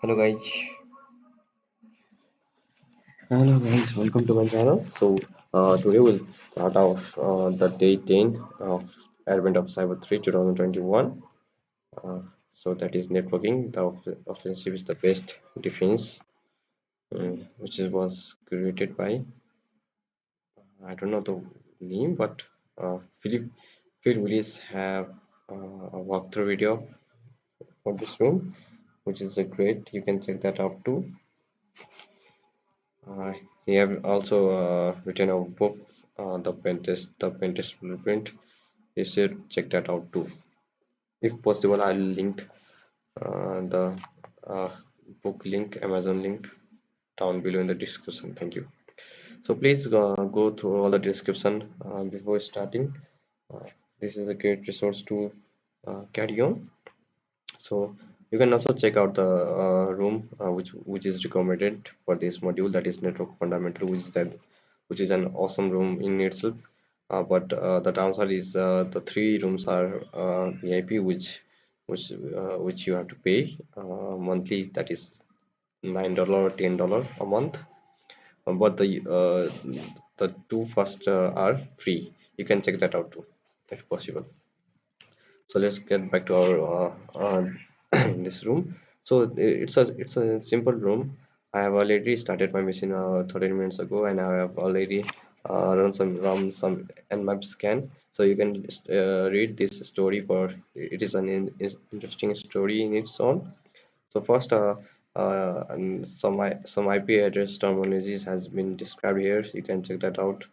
Hello guys, welcome to my channel. Today we'll start off the day 10 of Advent of Cyber 3 2021. Uh, that is networking. The offensive is the best defense, which was created by I don't know the name, but Phil Willis have a walkthrough video for this room, which is a great. You can check that out too. Uh, he have also written a book, the pentest blueprint. You should check that out too. If possible, I'll link the uh, book link, Amazon link down below in the description. Thank you. So please go through all the description before starting. Uh, this is a great resource to carry on. So you can also check out the room which is recommended for this module, that is network fundamental, which is an awesome room in itself. But the downside is the three rooms are VIP, which you have to pay monthly. That is $9 or $10 a month. But the two first are free. You can check that out too, if possible. So let's get back to our in this room. It's a simple room. I have already started my mission 30 minutes ago, and I have already run some nmap scan. So you can read this story. For it is an interesting story in its own. So first, and some IP address terminologies has been described here. You can check that out.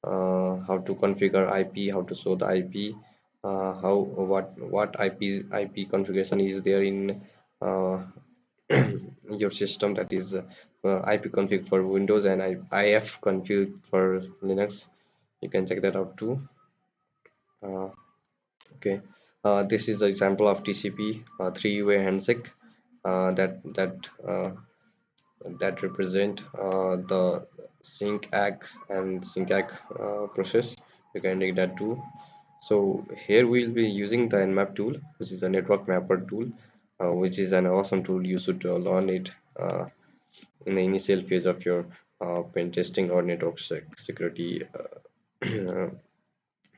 How to configure IP, how to show the IP, how what IP configuration is there in uh, your system, that is IP config for Windows and IF config for Linux. You can check that out too. Uh, okay, this is the example of TCP three-way handshake that represent the sync ACK and sync ACK process. You can take that too. So here we'll be using the nmap tool, which is a network mapper tool, which is an awesome tool. You should learn it in the initial phase of your pen testing or network security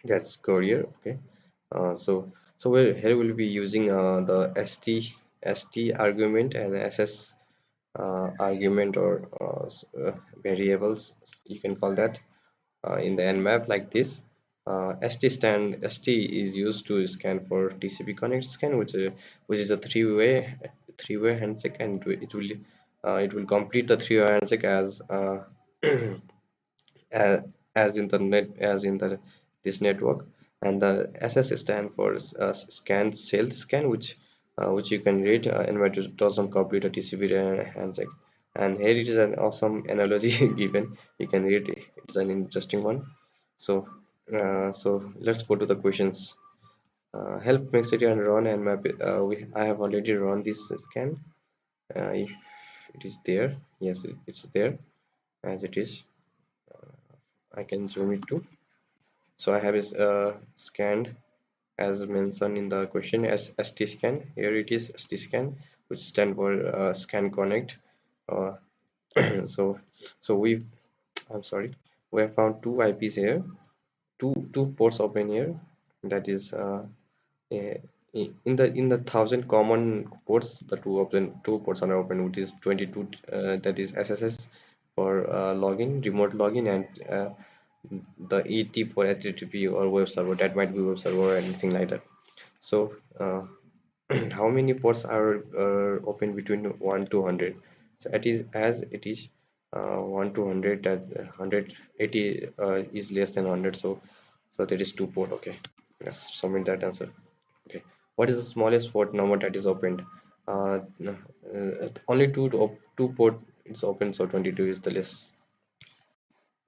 that's career. Okay. Here we'll be using the st argument and ss argument, or variables, you can call that, in the nmap like this. St is used to scan for TCP connect scan, which is a three-way handshake, and it will complete the three-way handshake as, as in the this network. And the ss stand for scan cell scan, which you can read, and it doesn't complete a TCP handshake. And here it is an awesome analogy given. You can read it. It's an interesting one. So let's go to the questions. Help McSkidy and run and map it. I have already run this scan. If it is there, yes, it's there as it is. I can zoom it too. So I have is scanned as mentioned in the question as st scan. Here it is st scan, which stand for scan connect. Uh, so we've I'm sorry, we have found two IPs here, two ports open here. That is eh, in the thousand common ports, the two ports are open, which is 22. That is SSS for login, remote login, and the ET for HTTP or web server. That might be web server or anything like that. So how many ports are open between 1 to 100? So it is as it is 1 to 100, that 180 is less than 100. So that is two port. Okay, let's submit that answer. Okay, what is the smallest port number that is opened? No, only two port is open, so 22 is the less.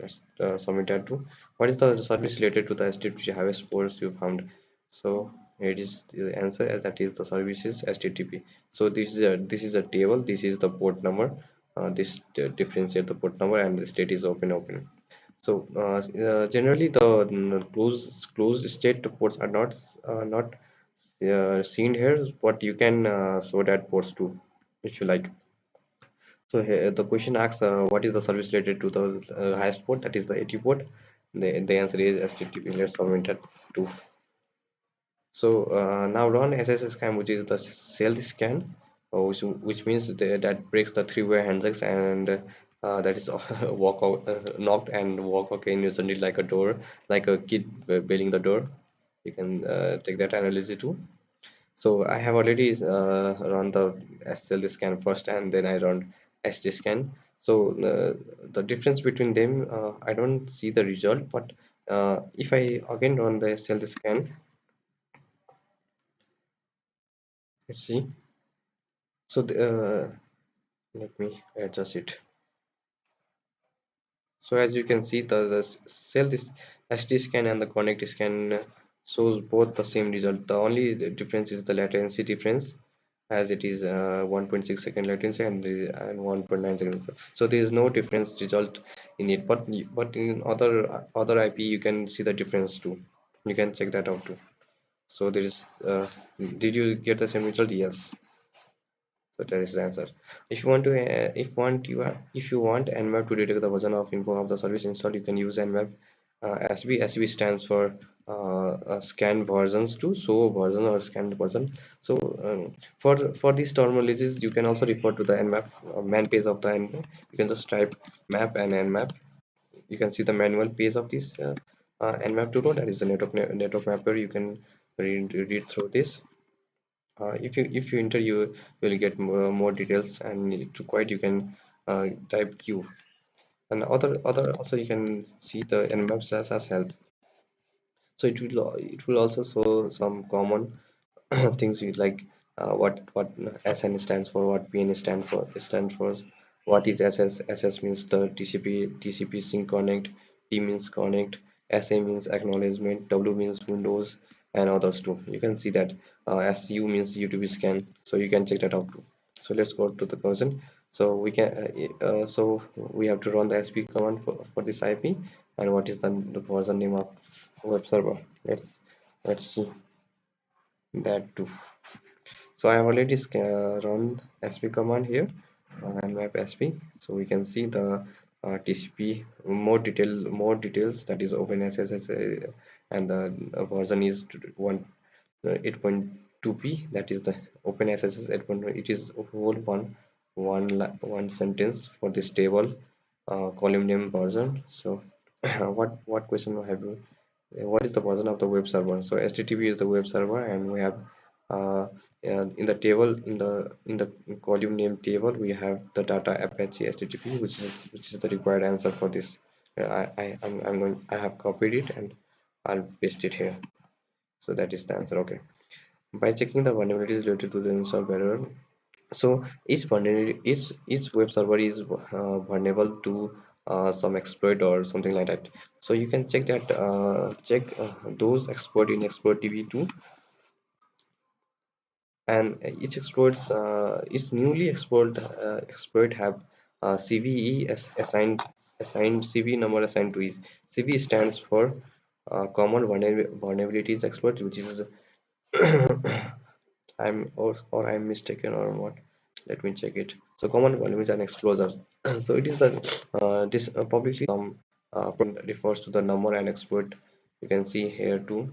Let's submit that too. What is the service related to the HTTP highest ports you found? So it is the answer, that is the services HTTP. So this is a table. This is the port number. This differentiate the port number, and the state is open. So generally the closed state ports are not seen here, but you can show that ports too if you like. So here the question asks, what is the service related to the highest port, that is the 80 port. The answer is HTTP. Let's submit that to. So now run SSS scan, which is the cell scan, which means that breaks the three-way handshakes, and that is walk out, knocked and walk out in usually like a door, like a kid bailing the door. You can take that analogy too. So I have already run the SL scan first, and then I run SD scan. So the difference between them, I don't see the result, but if I again run the SL scan, let's see. So let me adjust it. So as you can see, the cell this SD scan and the connect scan shows both the same result. The only difference is the latency difference, as it is 1.6 second latency and 1.9 seconds. So there is no difference result in it, but in other IP you can see the difference too. You can check that out too. So there is. Did you get the same result? Yes. So that is the answer. If you want to, if you want Nmap to detect the version of info of the service installed, you can use Nmap. SB stands for scanned versions to show version or scanned version. So for these terminologies, you can also refer to the Nmap man page of the Nmap. You can just type map and Nmap. You can see the manual page of this Nmap tutorial. That is the network mapper. You can read through this. If you enter, you will get more details, and to quite you can type q, and other also you can see the nmaps as help. So it will also show some common things you like, what SN stands for, what PN stands for, what is SS. SS means the TCP sync connect, T means connect, SA means acknowledgement, W means Windows, and others too. You can see that SU means UTP scan, so you can check that out too. So let's go to the question. So we have to run the SP command for this IP, and what is the version name of web server. Let's see that too. So I have already run sp command here, and map sp. So we can see the TCP more details, that is OpenSSH, and the version is 8.2p, that is the OpenSSH 8.1. It is whole one sentence for this table, column name version. So what question have you? What is the version of the web server? So HTTP is the web server, and we have uh, in the table, in the column name table, we have the data Apache HTTP, which is the required answer for this. I have copied it and I'll paste it here. So that is the answer. Okay. By checking the vulnerabilities related to the install error, so each web server is vulnerable to some exploit or something like that. So you can check that, check those exploit in exploit db2, and each newly exploit have CVE assigned CV number assigned to it. CV stands for common vulnerabilities exploit, which is or I'm mistaken or what. Let me check it. So common volume is an explorer. So it is the this publicly some refers to the number and exploit. You can see here too.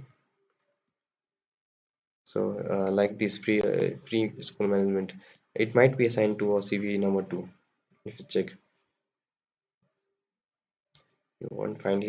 So like this free school management, it might be assigned to a CV number 2. If you check, you won't find